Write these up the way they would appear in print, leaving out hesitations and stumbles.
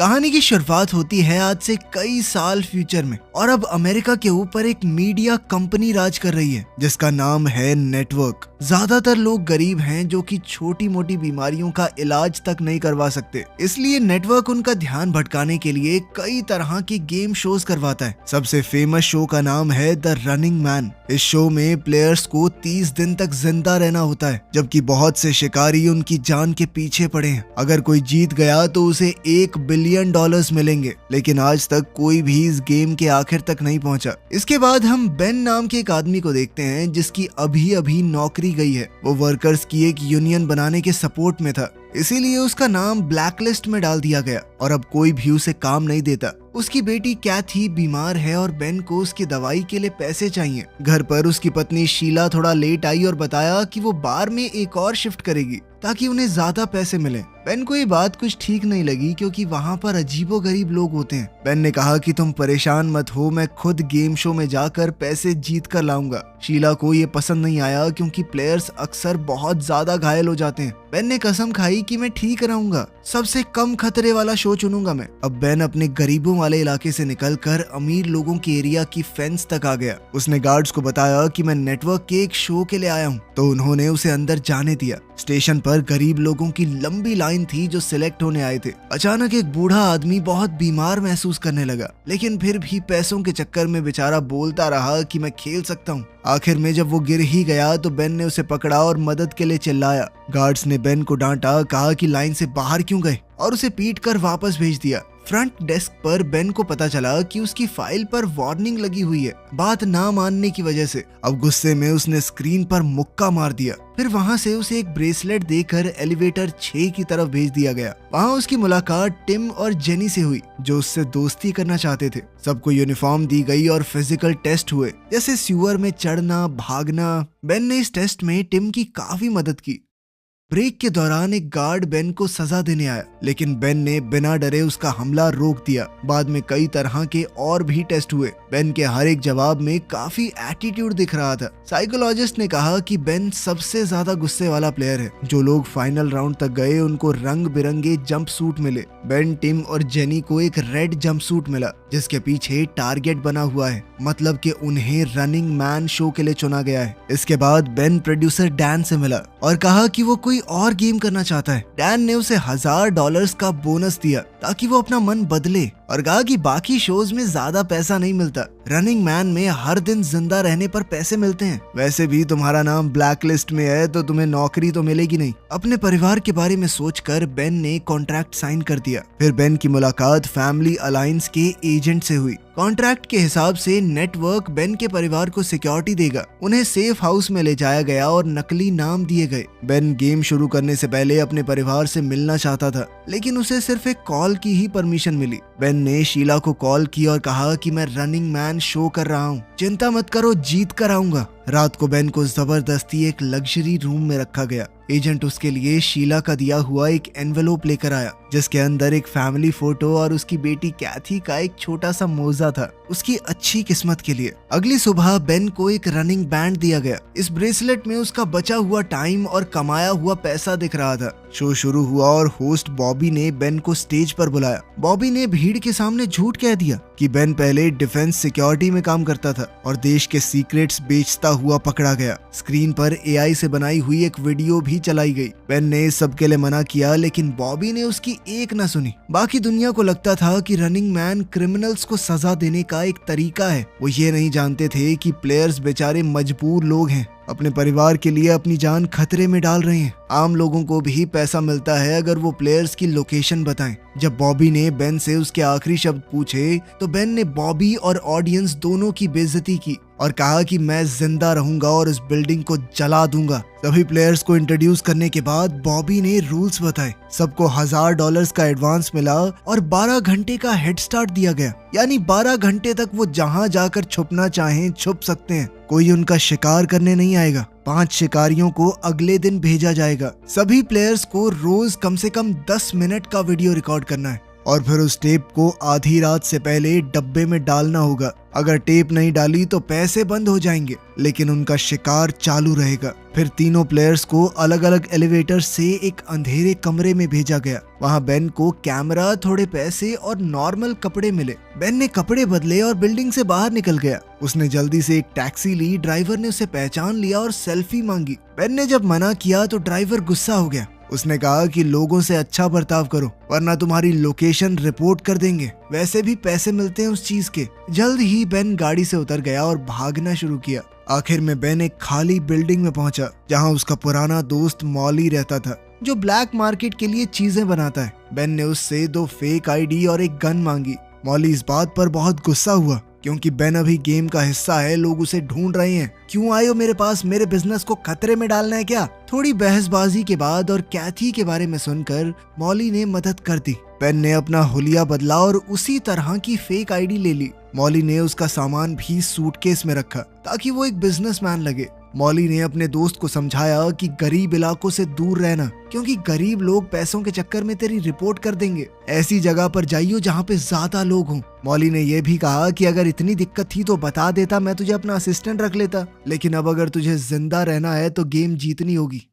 कहानी की शुरुआत होती है आज से कई साल फ्यूचर में और अब अमेरिका के ऊपर एक मीडिया कंपनी राज कर रही है जिसका नाम है नेटवर्क। ज्यादातर लोग गरीब हैं जो कि छोटी मोटी बीमारियों का इलाज तक नहीं करवा सकते, इसलिए नेटवर्क उनका ध्यान भटकाने के लिए कई तरह के गेम शोज करवाता है। सबसे फेमस शो का नाम है द रनिंग मैन। इस शो में प्लेयर्स को 30 दिन तक जिंदा रहना होता है, जबकि बहुत से शिकारी उनकी जान के पीछे पड़े हैं। अगर कोई जीत गया तो उसे $1 बिलियन मिलेंगे, लेकिन आज तक कोई भी इस गेम के आखिर तक नहीं पहुंचा। इसके बाद हम बेन नाम के एक आदमी को देखते हैं जिसकी अभी अभी नौकरी गई है। वो वर्कर्स की एक यूनियन बनाने के सपोर्ट में था, इसीलिए उसका नाम ब्लैकलिस्ट में डाल दिया गया और अब कोई भी उसे काम नहीं देता। उसकी बेटी कैथी बीमार है और बेन को उसकी दवाई के लिए पैसे चाहिए। घर पर उसकी पत्नी शीला थोड़ा लेट आई और बताया कि वो बार में एक और शिफ्ट करेगी ताकि उन्हें ज्यादा पैसे मिले। बेन को ये बात कुछ ठीक नहीं लगी क्योंकि वहाँ पर अजीबोगरीब लोग होते हैं। बेन ने कहा कि तुम परेशान मत हो, मैं खुद गेम शो में जाकर पैसे जीत कर लाऊंगा। शीला को ये पसंद नहीं आया क्योंकि प्लेयर्स अक्सर बहुत ज्यादा घायल हो जाते हैं। बेन ने कसम खाई कि मैं ठीक रहूंगा, सबसे कम खतरे वाला शो चुनूंगा मैं। अब बेन अपने गरीबों वाले इलाके से निकलकर अमीर लोगों के एरिया की फेंस तक आ गया। उसने गार्ड्स को बताया कि मैं नेटवर्क के एक शो के लिए आया हूँ, तो उन्होंने उसे अंदर जाने दिया। स्टेशन पर गरीब लोगों की लंबी लाइन थी जो सिलेक्ट होने आए थे। अचानक एक बूढ़ा आदमी बहुत बीमार महसूस करने लगा, लेकिन फिर भी पैसों के चक्कर में बेचारा बोलता रहा कि मैं खेल सकता हूँ। आखिर में जब वो गिर ही गया तो बेन ने उसे पकड़ा और मदद के लिए चिल्लाया। गार्ड्स ने बेन को डांटा, कहा कि लाइन से बाहर क्यों गए, और उसे पीट कर वापस भेज दिया। फ्रंट डेस्क पर बेन को पता चला कि उसकी फाइल पर वार्निंग लगी हुई है बात ना मानने की वजह से। अब गुस्से में उसने स्क्रीन पर मुक्का मार दिया। फिर वहां से उसे एक ब्रेसलेट देकर एलिवेटर 6 की तरफ भेज दिया गया। वहां उसकी मुलाकात टिम और जेनी से हुई जो उससे दोस्ती करना चाहते थे। सबको यूनिफॉर्म दी गई और फिजिकल टेस्ट हुए, जैसे सीवर में चढ़ना, भागना। बेन ने इस टेस्ट में टिम की काफी मदद की। ब्रेक के दौरान एक गार्ड बेन को सजा देने आया, लेकिन बेन ने बिना डरे उसका हमला रोक दिया। बाद में कई तरह के और भी टेस्ट हुए। बेन के हर एक जवाब में काफी एटीट्यूड दिख रहा था। साइकोलॉजिस्ट ने कहा कि बेन सबसे ज्यादा गुस्से वाला प्लेयर है। जो लोग फाइनल राउंड तक गए उनको रंग बिरंगे जंप सूट मिले। बेन, टिम और जेनी को एक रेड जंप सूट मिला जिसके पीछे टारगेट बना हुआ है, मतलब कि उन्हें रनिंग मैन शो के लिए चुना गया है। इसके बाद बेन प्रोड्यूसर डैन से मिला और कहा कि वो कोई और गेम करना चाहता है। डैन ने उसे $1000 का बोनस दिया ताकि वो अपना मन बदले और कहा कि बाकी शोज में ज्यादा पैसा नहीं मिलता, रनिंग मैन में हर दिन जिंदा रहने पर पैसे मिलते हैं। वैसे भी तुम्हारा नाम ब्लैक लिस्ट में है तो तुम्हें नौकरी तो मिलेगी नहीं। अपने परिवार के बारे में सोचकर बेन ने कॉन्ट्रैक्ट साइन कर दिया। फिर बेन की मुलाकात फैमिली अलायंस के एजेंट से हुई। कॉन्ट्रैक्ट के हिसाब से नेटवर्क बेन के परिवार को सिक्योरिटी देगा। उन्हें सेफ हाउस में ले जाया गया और नकली नाम दिए गए। बेन गेम शुरू करने से पहले अपने परिवार से मिलना चाहता था, लेकिन उसे सिर्फ एक कॉल की ही परमिशन मिली। बेन ने शीला को कॉल की और कहा कि मैं रनिंग मैन शो कर रहा हूँ, चिंता मत करो, जीत कर आऊंगा। रात को बेन को जबरदस्ती एक लग्जरी रूम में रखा गया। एजेंट उसके लिए शीला का दिया हुआ एक एनवेलोप लेकर आया जिसके अंदर एक फैमिली फोटो और उसकी बेटी कैथी का एक छोटा सा मोजा था, उसकी अच्छी किस्मत के लिए। अगली सुबह बेन को एक रनिंग बैंड दिया गया। इस ब्रेसलेट में उसका बचा हुआ टाइम और कमाया हुआ पैसा दिख रहा था। शो शुरू हुआ और होस्ट बॉबी ने बेन को स्टेज पर बुलाया। बॉबी ने भीड़ के सामने झूठ कह दिया कि बेन पहले डिफेंस सिक्योरिटी में काम करता था और देश के सीक्रेट्स बेचता हुआ पकड़ा गया। स्क्रीन पर AI से बनाई हुई एक वीडियो भी चलाई गई। बेन ने इस सब के लिए मना किया, लेकिन बॉबी ने उसकी एक न सुनी। बाकी दुनिया को लगता था कि रनिंग मैन क्रिमिनल्स को सजा देने का एक तरीका है। वो ये नहीं जानते थे कि प्लेयर्स बेचारे मजबूर लोग हैं, अपने परिवार के लिए अपनी जान खतरे में डाल रहे हैं। आम लोगों को भी पैसा मिलता है अगर वो प्लेयर्स की लोकेशन बताएं। जब बॉबी ने बेन से उसके आखिरी शब्द पूछे तो बेन ने बॉबी और ऑडियंस दोनों की बेइज्जती की और कहा कि मैं जिंदा रहूंगा और इस बिल्डिंग को जला दूंगा। सभी प्लेयर्स को इंट्रोड्यूस करने के बाद बॉबी ने रूल्स बताए। सबको $1000 का एडवांस मिला और 12 घंटे का हेड स्टार्ट दिया गया, यानी 12 घंटे तक वो जहां जाकर छुपना चाहें छुप सकते हैं। कोई उनका शिकार करने नहीं आएगा। 5 शिकारियों को अगले दिन भेजा जाएगा। सभी प्लेयर्स को रोज कम से कम 10 मिनट का वीडियो रिकॉर्ड करना है। और फिर उस टेप को आधी रात से पहले डब्बे में डालना होगा। अगर टेप नहीं डाली तो पैसे बंद हो जाएंगे, लेकिन उनका शिकार चालू रहेगा। फिर तीनों प्लेयर्स को अलग अलग एलिवेटर से एक अंधेरे कमरे में भेजा गया। वहाँ बेन को कैमरा, थोड़े पैसे और नॉर्मल कपड़े मिले। बेन ने कपड़े बदले और बिल्डिंग से बाहर निकल गया। उसने जल्दी से एक टैक्सी ली। ड्राइवर ने उसे पहचान लिया और सेल्फी मांगी। बेन ने जब मना किया तो ड्राइवर गुस्सा हो गया। उसने कहा कि लोगों से अच्छा बर्ताव करो वरना तुम्हारी लोकेशन रिपोर्ट कर देंगे। वैसे भी पैसे मिलते हैं उस चीज के। जल्द ही बेन गाड़ी से उतर गया और भागना शुरू किया। आखिर में बेन एक खाली बिल्डिंग में पहुंचा जहां उसका पुराना दोस्त मॉली रहता था, जो ब्लैक मार्केट के लिए चीजें बनाता है। बेन ने उससे 2 फेक आईडी और एक गन मांगी। मॉली इस बात पर बहुत गुस्सा हुआ क्योंकि बेन अभी गेम का हिस्सा है, लोग उसे ढूंढ रहे हैं। क्यों आए हो मेरे पास? मेरे बिजनेस को खतरे में डालना है क्या? थोड़ी बहसबाजी के बाद और कैथी के बारे में सुनकर मॉली ने मदद कर दी। बेन ने अपना हुलिया बदला और उसी तरह की फेक आईडी ले ली। मॉली ने उसका सामान भी सूटकेस में रखा ताकि वो एक बिजनेसमैन लगे। मॉली ने अपने दोस्त को समझाया कि गरीब इलाकों से दूर रहना, क्योंकि गरीब लोग पैसों के चक्कर में तेरी रिपोर्ट कर देंगे। ऐसी जगह पर जाइयो जहाँ पे ज्यादा लोग हों। मॉली ने यह भी कहा कि अगर इतनी दिक्कत थी तो बता देता, मैं तुझे अपना असिस्टेंट रख लेता, लेकिन अब अगर तुझे जिंदा रहना है तो गेम जीतनी होगी।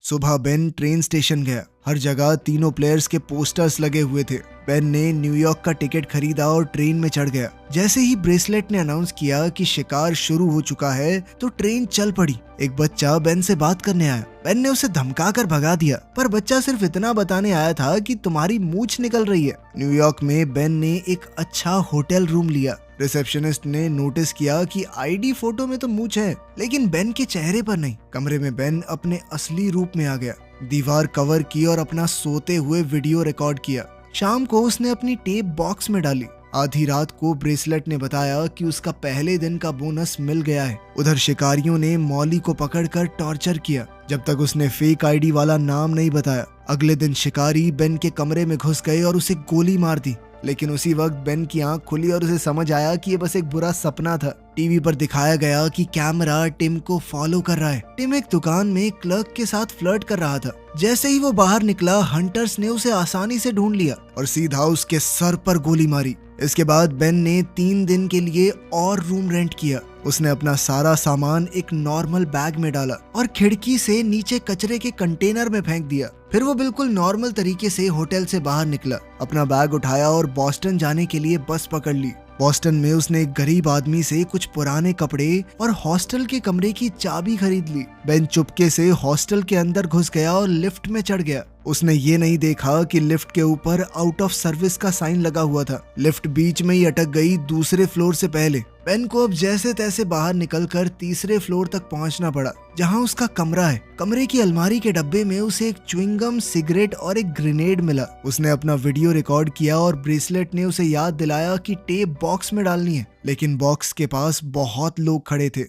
सुबह बेन ट्रेन स्टेशन गया। हर जगह तीनों प्लेयर्स के पोस्टर्स लगे हुए थे। बेन ने न्यूयॉर्क का टिकट खरीदा और ट्रेन में चढ़ गया। जैसे ही ब्रेसलेट ने अनाउंस किया कि शिकार शुरू हो चुका है तो ट्रेन चल पड़ी। एक बच्चा बेन से बात करने आया। बेन ने उसे धमकाकर भगा दिया, पर बच्चा सिर्फ इतना बताने आया था कि तुम्हारी मूंछ निकल रही है। न्यूयॉर्क में बेन ने एक अच्छा होटल रूम लिया। रिसेप्शनिस्ट ने नोटिस किया कि आईडी फोटो में तो मूंछ है, लेकिन बेन के चेहरे पर नहीं। कमरे में बेन अपने असली रूप में आ गया। दीवार कवर की और अपना सोते हुए वीडियो रिकॉर्ड किया। शाम को उसने अपनी टेप बॉक्स में डाली। आधी रात को ब्रेसलेट ने बताया कि उसका पहले दिन का बोनस मिल गया है। उधर शिकारियों ने मॉली को पकड़कर टॉर्चर किया जब तक उसने फेक आईडी वाला नाम नहीं बताया। अगले दिन शिकारी बेन के कमरे में घुस गए और उसे गोली मार दी, लेकिन उसी वक्त बेन की आंख खुली और उसे समझ आया कि ये बस एक बुरा सपना था। टीवी पर दिखाया गया कि कैमरा टिम को फॉलो कर रहा है। टिम एक दुकान में क्लर्क के साथ फ्लर्ट कर रहा था। जैसे ही वो बाहर निकला, हंटर्स ने उसे आसानी से ढूंढ लिया और सीधा उसके सर पर गोली मारी। इसके बाद बेन ने 3 दिन के लिए और रूम रेंट किया। उसने अपना सारा सामान एक नॉर्मल बैग में डाला और खिड़की से नीचे कचरे के कंटेनर में फेंक दिया। फिर वो बिल्कुल नॉर्मल तरीके से होटल से बाहर निकला, अपना बैग उठाया और बॉस्टन जाने के लिए बस पकड़ ली। बॉस्टन में उसने एक गरीब आदमी से कुछ पुराने कपड़े और हॉस्टल के कमरे की चाबी खरीद ली। बेन चुपके से हॉस्टल के अंदर घुस गया और लिफ्ट में चढ़ गया। उसने ये नहीं देखा कि लिफ्ट के ऊपर आउट ऑफ सर्विस का साइन लगा हुआ था। लिफ्ट बीच में ही अटक गई दूसरे फ्लोर से पहले। बेन को अब जैसे तैसे बाहर निकलकर तीसरे फ्लोर तक पहुंचना पड़ा, जहां उसका कमरा है। कमरे की अलमारी के डब्बे में उसे एक च्युइंगम, सिगरेट और एक ग्रेनेड मिला। उसने अपना वीडियो रिकॉर्ड किया और ब्रेसलेट ने उसे याद दिलाया कि टेप बॉक्स में डालनी है, लेकिन बॉक्स के पास बहुत लोग खड़े थे।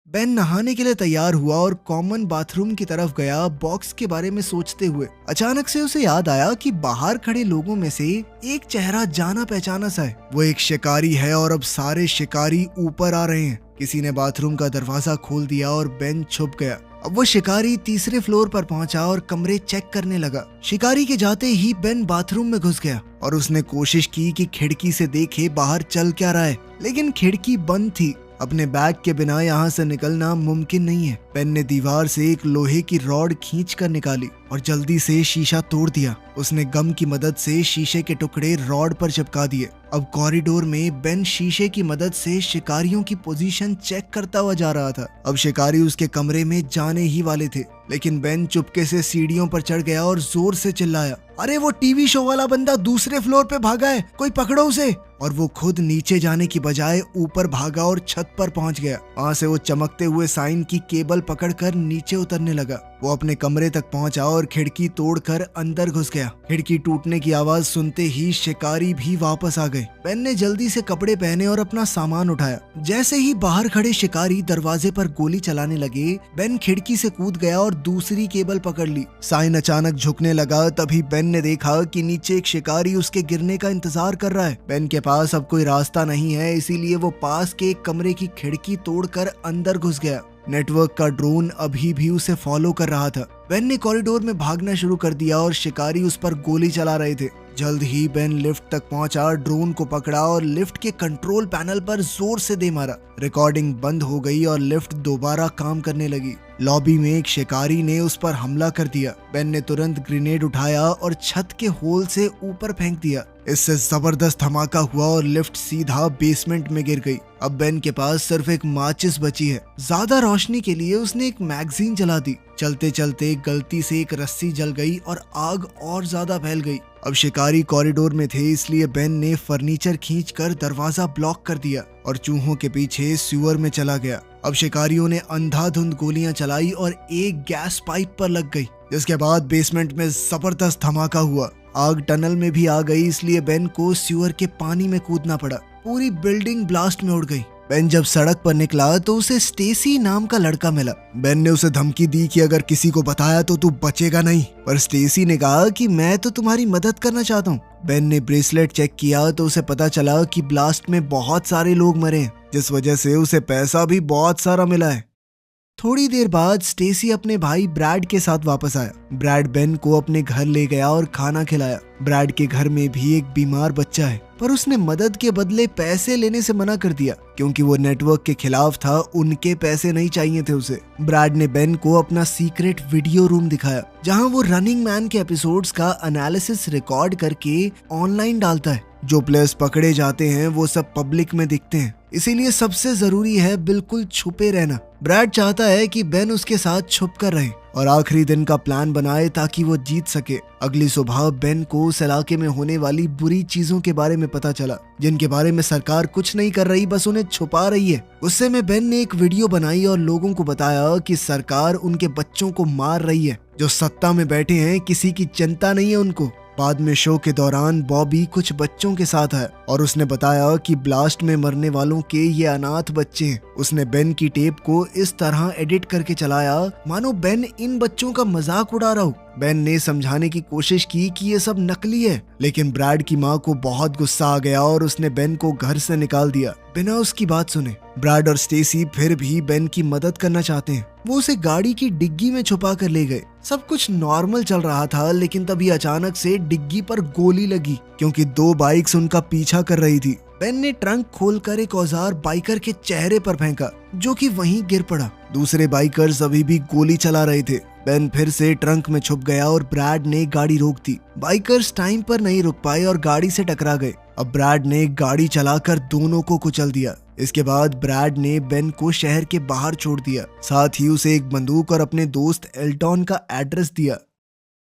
बेन नहाने के लिए तैयार हुआ और कॉमन बाथरूम की तरफ गया। बॉक्स के बारे में सोचते हुए अचानक से उसे याद आया कि बाहर खड़े लोगों में से एक चेहरा जाना पहचाना सा है। वो एक शिकारी है और अब सारे शिकारी ऊपर आ रहे हैं। किसी ने बाथरूम का दरवाजा खोल दिया और बेन छुप गया। अब वो शिकारी तीसरे फ्लोर पर पहुंचा और कमरे चेक करने लगा। शिकारी के जाते ही बेन बाथरूम में घुस गया और उसने कोशिश की कि खिड़की से देखे बाहर चल क्या रहा है, लेकिन खिड़की बंद थी। अपने बैग के बिना यहाँ से निकलना मुमकिन नहीं है। बेन ने दीवार से एक लोहे की रॉड खींचकर निकाली और जल्दी से शीशा तोड़ दिया। उसने गम की मदद से शीशे के टुकड़े रॉड पर चिपका दिए। अब कॉरिडोर में बेन शीशे की मदद से शिकारियों की पोजीशन चेक करता हुआ जा रहा था। अब शिकारी उसके कमरे में जाने ही वाले थे, लेकिन बेन चुपके से सीढ़ियों पर चढ़ गया और जोर से चिल्लाया, अरे वो टीवी शो वाला बंदा दूसरे फ्लोर पे भागा है, कोई पकड़ो उसे। और वो खुद नीचे जाने की बजाय ऊपर भागा और छत पर पहुंच गया। वहां से वो चमकते हुए साइन की केबल पकड़कर नीचे उतरने लगा। वो अपने कमरे तक पहुंचा और खिड़की तोड़कर अंदर घुस गया। खिड़की टूटने की आवाज सुनते ही शिकारी भी वापस आ गए। बेन ने जल्दी से कपड़े पहने और अपना सामान उठाया। जैसे ही बाहर खड़े शिकारी दरवाजे पर गोली चलाने लगे, बेन खिड़की से कूद गया और दूसरी केबल पकड़ ली। साइन अचानक झुकने लगा। तभी बेन ने देखा कि नीचे एक शिकारी उसके गिरने का इंतजार कर रहा है। बेन के पास अब कोई रास्ता नहीं है, इसीलिए वो पास के एक कमरे की खिड़की तोड़कर अंदर घुस गया। नेटवर्क का ड्रोन अभी भी उसे फॉलो कर रहा था। बेन ने कॉरिडोर में भागना शुरू कर दिया और शिकारी उस पर गोली चला रहे थे। जल्द ही बेन लिफ्ट तक पहुंचा, ड्रोन को पकड़ा और लिफ्ट के कंट्रोल पैनल पर जोर से दे मारा। रिकॉर्डिंग बंद हो गई और लिफ्ट दोबारा काम करने लगी। लॉबी में एक शिकारी ने उस पर हमला कर दिया। बेन ने तुरंत ग्रेनेड उठाया और छत के होल से ऊपर फेंक दिया। इससे जबरदस्त धमाका हुआ और लिफ्ट सीधा बेसमेंट में गिर गई। अब बेन के पास सिर्फ एक माचिस बची है। ज्यादा रोशनी के लिए उसने एक मैगजीन जला दी। चलते चलते गलती से एक रस्सी जल गई और आग और ज्यादा फैल गई। अब शिकारी कॉरिडोर में थे, इसलिए बेन ने फर्नीचर खींचकर दरवाजा ब्लॉक कर दिया और चूहों के पीछे सीवर में चला गया। अब शिकारियों ने अंधाधुंध गोलियां चलाई और एक गैस पाइप पर लग गई, जिसके बाद बेसमेंट में जबरदस्त धमाका हुआ। आग टनल में भी आ गई, इसलिए बेन को सीवर के पानी में कूदना पड़ा। पूरी बिल्डिंग ब्लास्ट में उड़ गई। बेन जब सड़क पर निकला तो उसे स्टेसी नाम का लड़का मिला। बेन ने उसे धमकी दी कि अगर किसी को बताया तो तू बचेगा नहीं, पर स्टेसी ने कहा कि मैं तो तुम्हारी मदद करना चाहता हूँ। बेन ने ब्रेसलेट चेक किया तो उसे पता चला कि ब्लास्ट में बहुत सारे लोग मरे हैं, जिस वजह से उसे पैसा भी बहुत सारा मिला है। थोड़ी देर बाद स्टेसी अपने भाई ब्रैड के साथ वापस आया। ब्रैड बेन को अपने घर ले गया और खाना खिलाया। ब्रैड के घर में भी एक बीमार बच्चा है, पर उसने मदद के बदले पैसे लेने से मना कर दिया क्योंकि वो नेटवर्क के खिलाफ था। उनके पैसे नहीं चाहिए थे उसे। ब्रैड ने बेन को अपना सीक्रेट वीडियो रूम दिखाया, जहां वो रनिंग मैन के एपिसोड्स का एनालिसिस रिकॉर्ड करके ऑनलाइन डालता है। जो प्लेयर्स पकड़े जाते हैं वो सब पब्लिक में दिखते हैं, इसीलिए सबसे जरूरी है बिल्कुल छुपे रहना। ब्रैड चाहता है कि बेन उसके साथ छुप कर रहे और आखिरी दिन का प्लान बनाए ताकि वो जीत सके। अगली सुबह बेन को उस इलाके में होने वाली बुरी चीजों के बारे में पता चला, जिनके बारे में सरकार कुछ नहीं कर रही, बस उन्हें छुपा रही है। गुस्से में बेन ने एक वीडियो बनाई और लोगों को बताया कि सरकार उनके बच्चों को मार रही है। जो सत्ता में बैठे हैं किसी की चिंता नहीं है उनको। बाद में शो के दौरान बॉबी कुछ बच्चों के साथ है और उसने बताया कि ब्लास्ट में मरने वालों के ये अनाथ बच्चे हैं। उसने बेन की टेप को इस तरह एडिट करके चलाया मानो बेन इन बच्चों का मजाक उड़ा रहा हो। बेन ने समझाने की कोशिश की कि ये सब नकली है, लेकिन ब्रैड की माँ को बहुत गुस्सा आ गया और उसने बेन को घर से निकाल दिया बिना उसकी बात सुने। ब्रैड और स्टेसी फिर भी बेन की मदद करना चाहते हैं। वो उसे गाड़ी की डिग्गी में छुपा कर ले गए। सब कुछ नॉर्मल चल रहा था, लेकिन तभी अचानक से डिग्गी पर गोली लगी क्योंकि 2 बाइक्स उनका पीछा कर रही थी। बेन ने ट्रंक खोलकर एक औजार बाइकर के चेहरे पर फेंका, जो कि वहीं गिर पड़ा। दूसरे बाइकर्स अभी भी गोली चला रहे थे। बेन फिर से ट्रंक में छुप गया और ब्रैड ने गाड़ी रोक दी। बाइकर्स टाइम पर नहीं रुक पाए और गाड़ी से टकरा गए। अब ब्रैड ने गाड़ी चलाकर दोनों को कुचल दिया। इसके बाद ब्रैड ने बेन को शहर के बाहर छोड़ दिया, साथ ही उसे एक बंदूक और अपने दोस्त एल्टॉन का एड्रेस दिया।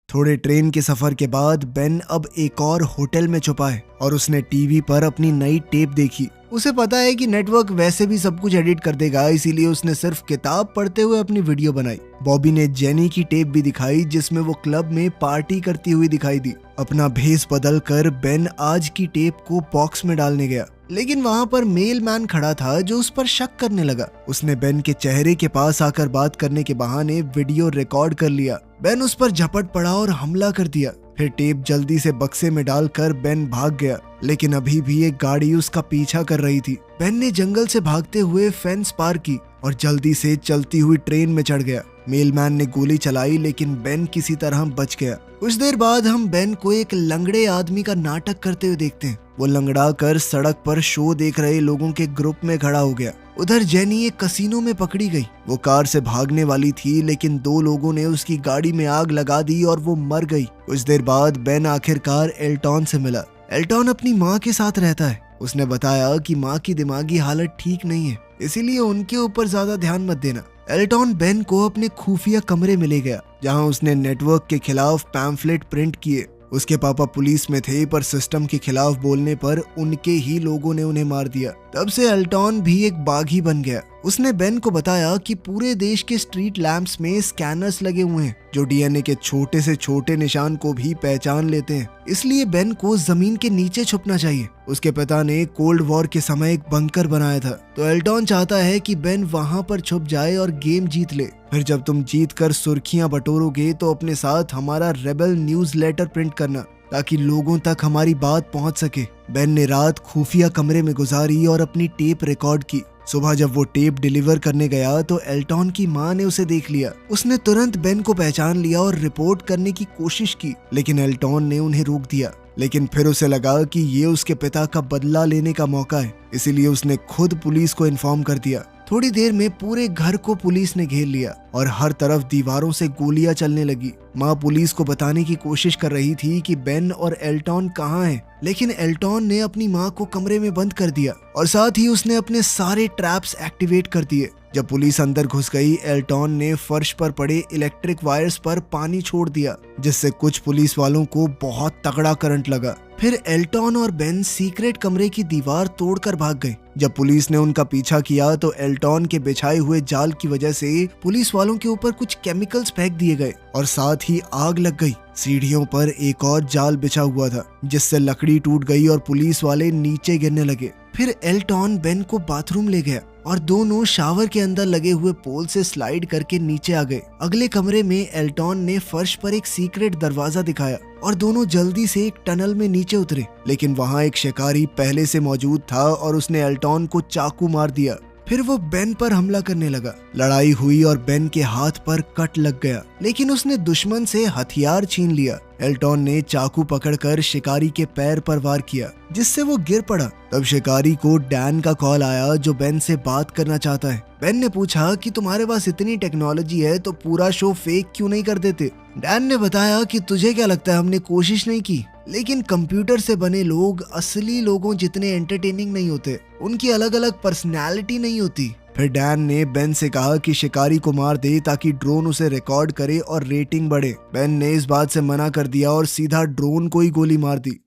थोड़े ट्रेन के सफर के बाद बेन अब एक और होटल में छुपा है और उसने टीवी पर अपनी नई टेप देखी। उसे पता है कि नेटवर्क वैसे भी सब कुछ एडिट कर देगा, इसीलिए उसने सिर्फ किताब पढ़ते हुए अपनी वीडियो बनाई। बॉबी ने जेनी की टेप भी दिखाई, जिसमें वो क्लब में पार्टी करती हुई दिखाई दी। अपना भेस बदल कर बेन आज की टेप को बॉक्स में डालने गया, लेकिन वहाँ पर मेल मैन खड़ा था जो उस पर शक करने लगा। उसने बेन के चेहरे के पास आकर बात करने के बहाने वीडियो रिकॉर्ड कर लिया। बेन उस पर झपट पड़ा और हमला कर दिया। फिर टेप जल्दी से बक्से में डालकर बेन भाग गया, लेकिन अभी भी एक गाड़ी उसका पीछा कर रही थी। बेन ने जंगल से भागते हुए फेंस पार की और जल्दी से चलती हुई ट्रेन में चढ़ गया। मेलमैन ने गोली चलाई, लेकिन बेन किसी तरह बच गया। कुछ देर बाद हम बेन को एक लंगड़े आदमी का नाटक करते हुए देखते हैं। वो लंगड़ा कर सड़क पर शो देख रहे लोगों के ग्रुप में खड़ा हो गया। उधर जेनी एक कसीनो में पकड़ी गई। वो कार से भागने वाली थी, लेकिन 2 लोगों ने उसकी गाड़ी में आग लगा दी और वो मर गई। कुछ देर बाद बेन आखिरकार एल्टॉन से मिला। एल्टॉन अपनी माँ के साथ रहता है। उसने बताया कि माँ की दिमागी हालत ठीक नहीं है, इसीलिए उनके ऊपर ज्यादा ध्यान मत देना। एल्टॉन बेन को अपने खुफिया कमरे में ले गया, जहां उसने नेटवर्क के खिलाफ पैम्फलेट प्रिंट किए। उसके पापा पुलिस में थे, पर सिस्टम के खिलाफ बोलने पर उनके ही लोगों ने उन्हें मार दिया। तब से एल्टॉन भी एक बागी बन गया। उसने बेन को बताया कि पूरे देश के स्ट्रीट लैंप्स में स्कैनर्स लगे हुए हैं, जो डीएनए के छोटे से छोटे निशान को भी पहचान लेते हैं। इसलिए बेन को जमीन के नीचे छुपना चाहिए। उसके पिता ने कोल्ड वॉर के समय एक बंकर बनाया था, तो एल्टॉन चाहता है कि बेन वहां पर छुप जाए और गेम जीत ले। फिर जब तुम जीत कर सुर्खियां बटोरोगे तो अपने साथ हमारा रेबल न्यूज लेटर प्रिंट करना, ताकि लोगों तक हमारी बात पहुंच सके। बेन ने रात खुफिया कमरे में गुजारी और अपनी टेप रिकॉर्ड की। सुबह जब वो टेप डिलीवर करने गया तो एल्टॉन की माँ ने उसे देख लिया। उसने तुरंत बेन को पहचान लिया और रिपोर्ट करने की कोशिश की, लेकिन एल्टॉन ने उन्हें रोक दिया। लेकिन फिर उसे लगा कि ये उसके पिता का बदला लेने का मौका है, इसीलिए उसने खुद पुलिस को इन्फॉर्म कर दिया। थोड़ी देर में पूरे घर को पुलिस ने घेर लिया और हर तरफ दीवारों से गोलियां चलने लगी। माँ पुलिस को बताने की कोशिश कर रही थी कि बेन और एल्टॉन कहाँ हैं, लेकिन एल्टॉन ने अपनी माँ को कमरे में बंद कर दिया और साथ ही उसने अपने सारे ट्रैप्स एक्टिवेट कर दिए। जब पुलिस अंदर घुस गई, एल्टॉन ने फर्श पर पड़े इलेक्ट्रिक वायर्स पर पानी छोड़ दिया, जिससे कुछ पुलिस वालों को बहुत तगड़ा करंट लगा। फिर एल्टॉन और बेन सीक्रेट कमरे की दीवार तोड़कर भाग गए। जब पुलिस ने उनका पीछा किया तो एल्टॉन के बिछाए हुए जाल की वजह से पुलिस वालों के ऊपर कुछ केमिकल्स फेंक दिए गए और साथ ही आग लग गई। सीढ़ियों पर एक और जाल बिछा हुआ था, जिससे लकड़ी टूट गई और पुलिस वाले नीचे गिरने लगे। फिर एल्टॉन बेन को बाथरूम ले गया और दोनों शावर के अंदर लगे हुए पोल से स्लाइड करके नीचे आ गए। अगले कमरे में एल्टॉन ने फर्श पर एक सीक्रेट दरवाजा दिखाया और दोनों जल्दी से एक टनल में नीचे उतरे, लेकिन वहाँ एक शिकारी पहले से मौजूद था और उसने एल्टॉन को चाकू मार दिया। फिर वो बेन पर हमला करने लगा। लड़ाई हुई और बेन के हाथ पर कट लग गया, लेकिन उसने दुश्मन से हथियार छीन लिया। एल्टॉन ने चाकू पकड़कर शिकारी के पैर पर वार किया, जिससे वो गिर पड़ा। तब शिकारी को डैन का कॉल आया, जो बेन से बात करना चाहता है। बेन ने पूछा कि तुम्हारे पास इतनी टेक्नोलॉजी है तो पूरा शो फेक क्यों नहीं कर देते। डैन ने बताया कि तुझे क्या लगता है, हमने कोशिश नहीं की, लेकिन कंप्यूटर से बने लोग असली लोगों जितने एंटरटेनिंग नहीं होते, उनकी अलग अलग पर्सनैलिटी नहीं होती। फिर डैन ने बेन से कहा कि शिकारी को मार दे ताकि ड्रोन उसे रिकॉर्ड करे और रेटिंग बढ़े। बेन ने इस बात से मना कर दिया और सीधा ड्रोन को ही गोली मार दी।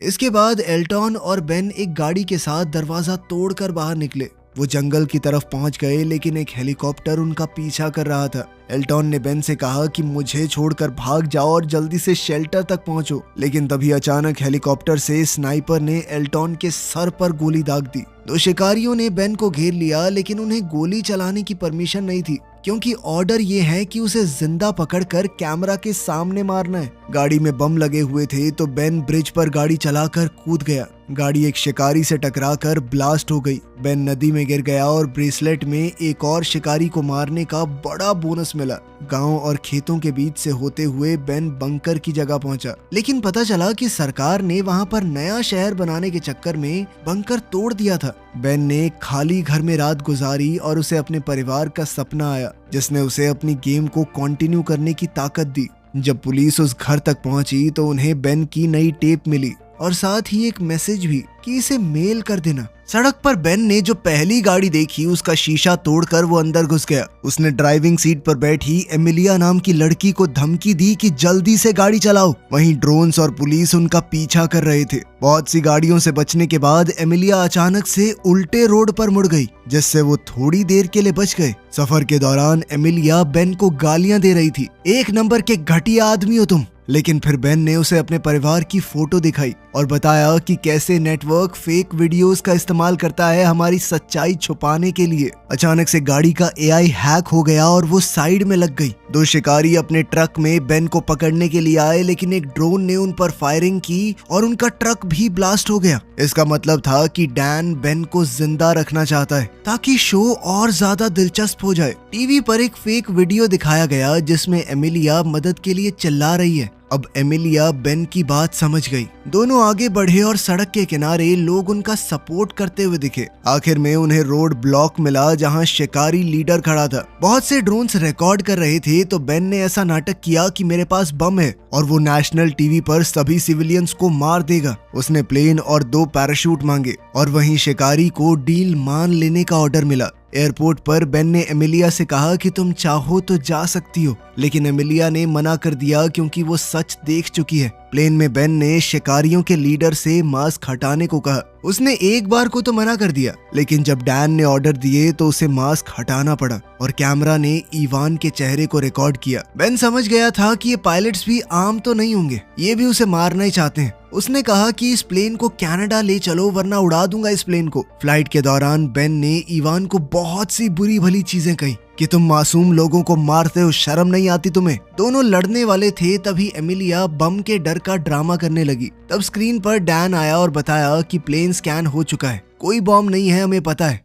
इसके बाद एल्टॉन और बेन एक गाड़ी के साथ दरवाजा तोड़कर बाहर निकले। वो जंगल की तरफ पहुंच गए, लेकिन एक हेलीकॉप्टर उनका पीछा कर रहा था। एल्टॉन ने बेन से कहा कि मुझे छोड़कर भाग जाओ और जल्दी से शेल्टर तक पहुंचो, लेकिन तभी अचानक हेलीकॉप्टर से स्नाइपर ने एल्टॉन के सर पर गोली दाग दी। दो शिकारियों ने बेन को घेर लिया, लेकिन उन्हें गोली चलाने की परमिशन नहीं थी, क्योंकि ऑर्डर ये है कि उसे जिंदा पकड़कर कैमरा के सामने मारना है। गाड़ी में बम लगे हुए थे तो बेन ब्रिज पर गाड़ी चलाकर कूद गया। गाड़ी एक शिकारी से टकराकर ब्लास्ट हो गई। बेन नदी में गिर गया और ब्रेसलेट में एक और शिकारी को मारने का बड़ा बोनस मिला। गांव और खेतों के बीच से होते हुए बेन बंकर की जगह पहुंचा, लेकिन पता चला कि सरकार ने वहां पर नया शहर बनाने के चक्कर में बंकर तोड़ दिया था। बेन ने खाली घर में रात गुजारी और उसे अपने परिवार का सपना आया, जिसने उसे अपनी गेम को कंटिन्यू करने की ताकत दी। जब पुलिस उस घर तक पहुंची तो उन्हें बेन की नई टेप मिली और साथ ही एक मैसेज भी कि इसे मेल कर देना। सड़क पर बेन ने जो पहली गाड़ी देखी उसका शीशा तोड़कर वो अंदर घुस गया। उसने ड्राइविंग सीट पर बैठी एमिलिया नाम की लड़की को धमकी दी कि जल्दी से गाड़ी चलाओ। वहीं ड्रोन्स और पुलिस उनका पीछा कर रहे थे। बहुत सी गाड़ियों से बचने के बाद एमिलिया अचानक से उल्टे रोड पर मुड़ गई, जिससे वो थोड़ी देर के लिए बच गए। सफर के दौरान एमिलिया बेन को गालियां दे रही थी, एक नंबर के घटिया आदमी हो तुम। लेकिन फिर बेन ने उसे अपने परिवार की फोटो दिखाई और बताया कि कैसे नेटवर्क फेक वीडियोस का इस्तेमाल करता है हमारी सच्चाई छुपाने के लिए। अचानक से गाड़ी का एआई हैक हो गया और वो साइड में लग गई। दो शिकारी अपने ट्रक में बेन को पकड़ने के लिए आए, लेकिन एक ड्रोन ने उन पर फायरिंग की और उनका ट्रक भी ब्लास्ट हो गया। इसका मतलब था कि डैन बेन को जिंदा रखना चाहता है ताकि शो और ज्यादा दिलचस्प हो जाए। टीवी पर एक फेक वीडियो दिखाया गया जिसमें एमिलिया मदद के लिए चिल्ला रही है। अब एमिलिया बेन की बात समझ गई। दोनों आगे बढ़े और सड़क के किनारे लोग उनका सपोर्ट करते हुए दिखे। आखिर में उन्हें रोड ब्लॉक मिला जहां शिकारी लीडर खड़ा था। बहुत से ड्रोन्स रिकॉर्ड कर रहे थे तो बेन ने ऐसा नाटक किया कि मेरे पास बम है और वो नेशनल टीवी पर सभी सिविलियंस को मार देगा। उसने प्लेन और 2 पैराशूट मांगे और वहीं शिकारी को डील मान लेने का ऑर्डर मिला। एयरपोर्ट पर बेन ने एमिलिया से कहा कि तुम चाहो तो जा सकती हो, लेकिन एमिलिया ने मना कर दिया क्योंकि वो सच देख चुकी है। प्लेन में बेन ने शिकारियों के लीडर से मास्क हटाने को कहा। उसने एक बार को तो मना कर दिया, लेकिन जब डैन ने ऑर्डर दिए तो उसे मास्क हटाना पड़ा और कैमरा ने इवान के चेहरे को रिकॉर्ड किया। बेन समझ गया था कि ये पायलट्स भी आम तो नहीं होंगे, ये भी उसे मारना ही चाहते हैं। उसने कहा कि इस प्लेन को कनाडा ले चलो वरना उड़ा दूंगा इस प्लेन को। फ्लाइट के दौरान बेन ने इवान को बहुत सी बुरी भली चीजें कही कि तुम मासूम लोगों को मारते हो, शर्म नहीं आती तुम्हें। दोनों लड़ने वाले थे तभी एमिलिया बम के डर का ड्रामा करने लगी। तब स्क्रीन पर डैन आया और बताया कि प्लेन स्कैन हो चुका है, कोई बॉम्ब नहीं है, हमें पता है।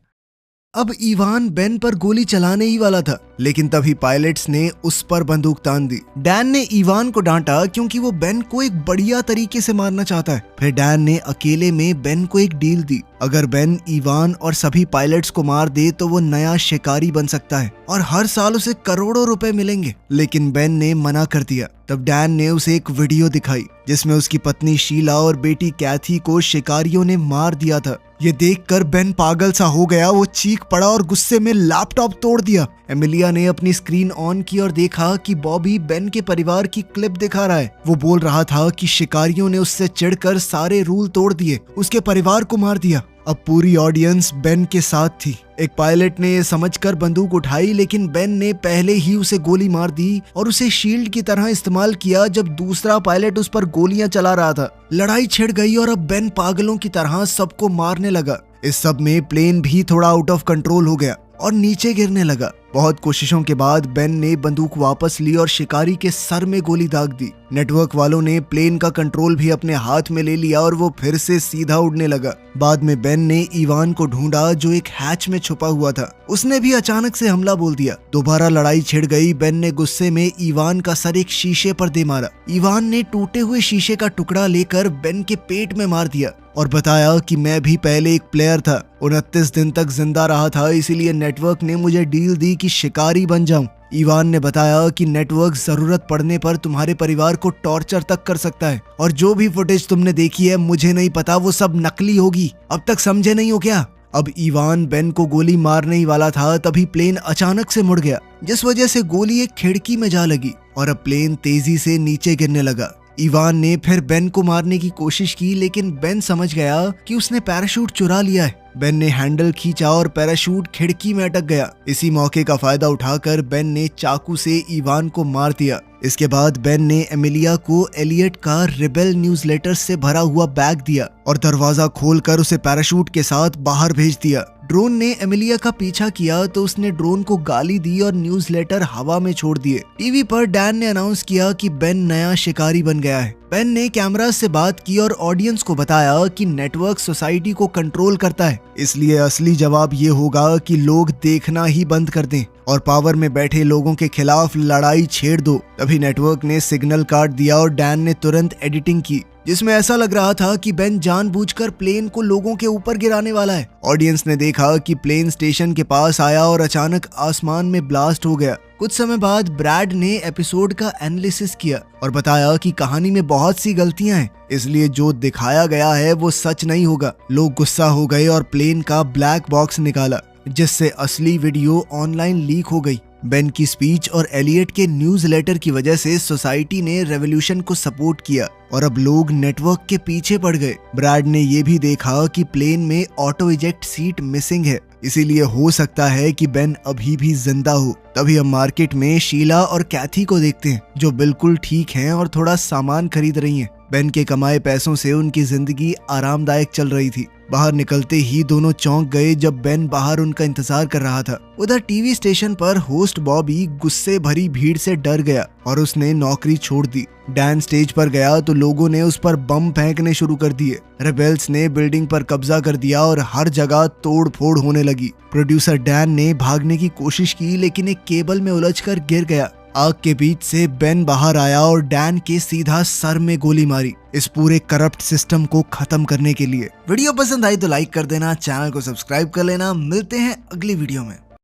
अब इवान बेन पर गोली चलाने ही वाला था, लेकिन तभी पायलट्स ने उस पर बंदूक तान दी। डैन ने इवान को डांटा क्योंकि वो बेन को एक बढ़िया तरीके से मारना चाहता है। फिर डैन ने अकेले में बेन को एक डील दी, अगर बेन इवान और सभी पायलट्स को मार दे तो वो नया शिकारी बन सकता है और हर साल उसे करोड़ों रुपए मिलेंगे। लेकिन बेन ने मना कर दिया। तब डैन ने उसे एक वीडियो दिखाई जिसमें उसकी पत्नी शीला और बेटी कैथी को शिकारियों ने मार दिया था। ये देखकर बेन पागल सा हो गया। वो चीख पड़ा और गुस्से में लैपटॉप तोड़ दिया। एमिलिया ने अपनी स्क्रीन ऑन की और देखा कि बॉबी बेन के परिवार की क्लिप दिखा रहा है। वो बोल रहा था कि शिकारियों ने उससे चिढ़कर सारे रूल तोड़ दिए, उसके परिवार को मार दिया। अब पूरी ऑडियंस बेन के साथ थी। एक पायलट ने ये समझकर बंदूक उठाई, लेकिन बेन ने पहले ही उसे गोली मार दी और उसे शील्ड की तरह इस्तेमाल किया जब दूसरा पायलट उस पर गोलियां चला रहा था। लड़ाई छिड़ गई और अब बेन पागलों की तरह सबको मारने लगा। इस सब में प्लेन भी थोड़ा आउट ऑफ कंट्रोल हो गया और नीचे गिरने लगा। बहुत कोशिशों के बाद बेन ने बंदूक वापस ली और शिकारी के सर में गोली दाग दी। नेटवर्क वालों ने प्लेन का कंट्रोल भी अपने हाथ में ले लिया और वो फिर से सीधा उड़ने लगा। बाद में बेन ने इवान को ढूंढा जो एक हैच में छुपा हुआ था। उसने भी अचानक से हमला बोल दिया। दोबारा लड़ाई छिड़ गई। बेन ने गुस्से में इवान का सर एक शीशे पर दे मारा। इवान ने टूटे हुए शीशे का टुकड़ा लेकर बेन के पेट में मार दिया और बताया कि मैं भी पहले एक प्लेयर था, 29 दिन तक जिंदा रहा था, इसीलिए नेटवर्क ने मुझे डील दी कि शिकारी बन जाऊं। इवान ने बताया कि नेटवर्क जरूरत पड़ने पर तुम्हारे परिवार को टॉर्चर तक कर सकता है और जो भी फुटेज तुमने देखी है मुझे नहीं पता, वो सब नकली होगी। अब तक समझे नहीं हो क्या? अब इवान बेन को गोली मारने ही वाला था, तभी प्लेन अचानक से मुड़ गया, जिस वजह से गोली एक खिड़की में जा लगी और अब प्लेन तेजी से नीचे गिरने लगा। इवान ने फिर बेन को मारने की कोशिश की, लेकिन बेन समझ गया कि उसने पैराशूट चुरा लिया है। बेन ने हैंडल खींचा और पैराशूट खिड़की में अटक गया। इसी मौके का फायदा उठाकर बेन ने चाकू से इवान को मार दिया। इसके बाद बेन ने एमिलिया को एलियट का रिबेल न्यूज़लेटर से भरा हुआ बैग दिया और दरवाजा खोलकर उसे पैराशूट के साथ बाहर भेज दिया। ड्रोन ने एमिलिया का पीछा किया तो उसने ड्रोन को गाली दी और न्यूज़लेटर हवा में छोड़ दिए। टीवी पर डैन ने अनाउंस किया कि बेन नया शिकारी बन गया है। बेन ने कैमरा से बात की और ऑडियंस को बताया कि नेटवर्क सोसाइटी को कंट्रोल करता है, इसलिए असली जवाब ये होगा कि लोग देखना ही बंद कर दें और पावर में बैठे लोगों के खिलाफ लड़ाई छेड़ दो। तभी नेटवर्क ने सिग्नल काट दिया और डैन ने तुरंत एडिटिंग की जिसमें ऐसा लग रहा था कि बेन जानबूझकर प्लेन को लोगों के ऊपर गिराने वाला है। ऑडियंस ने देखा कि प्लेन स्टेशन के पास आया और अचानक आसमान में ब्लास्ट हो गया। कुछ समय बाद ब्रैड ने एपिसोड का एनालिसिस किया और बताया कि कहानी में बहुत सी गलतियां हैं, इसलिए जो दिखाया गया है वो सच नहीं होगा। लोग गुस्सा हो गए और प्लेन का ब्लैक बॉक्स निकाला, जिससे असली वीडियो ऑनलाइन लीक हो गई। बेन की स्पीच और एलियट के न्यूज़लेटर की वजह से सोसाइटी ने रेवोल्यूशन को सपोर्ट किया और अब लोग नेटवर्क के पीछे पड़ गए। ब्रैड ने ये भी देखा कि प्लेन में ऑटो इजेक्ट सीट मिसिंग है, इसीलिए हो सकता है कि बेन अभी भी जिंदा हो। तभी हम मार्केट में शीला और कैथी को देखते हैं जो बिल्कुल ठीक हैं और थोड़ा सामान खरीद रही हैं। बेन के कमाए पैसों से उनकी जिंदगी आरामदायक चल रही थी। बाहर निकलते ही दोनों चौंक गए जब बेन बाहर उनका इंतजार कर रहा था। उधर टीवी स्टेशन पर होस्ट बॉबी गुस्से भरी भीड़ से डर गया और उसने नौकरी छोड़ दी। डैन स्टेज पर गया तो लोगों ने उस पर बम फेंकने शुरू कर दिए। रेबेल्स ने बिल्डिंग पर कब्जा कर दिया और हर जगह तोड़ फोड़ होने लगी। प्रोड्यूसर डैन ने भागने की कोशिश की, लेकिन एक केबल में उलझकर गिर गया। आग के बीच से बेन बाहर आया और डैन के सीधा सर में गोली मारी, इस पूरे करप्ट सिस्टम को खत्म करने के लिए। वीडियो पसंद आई तो लाइक कर देना, चैनल को सब्सक्राइब कर लेना। मिलते हैं अगली वीडियो में।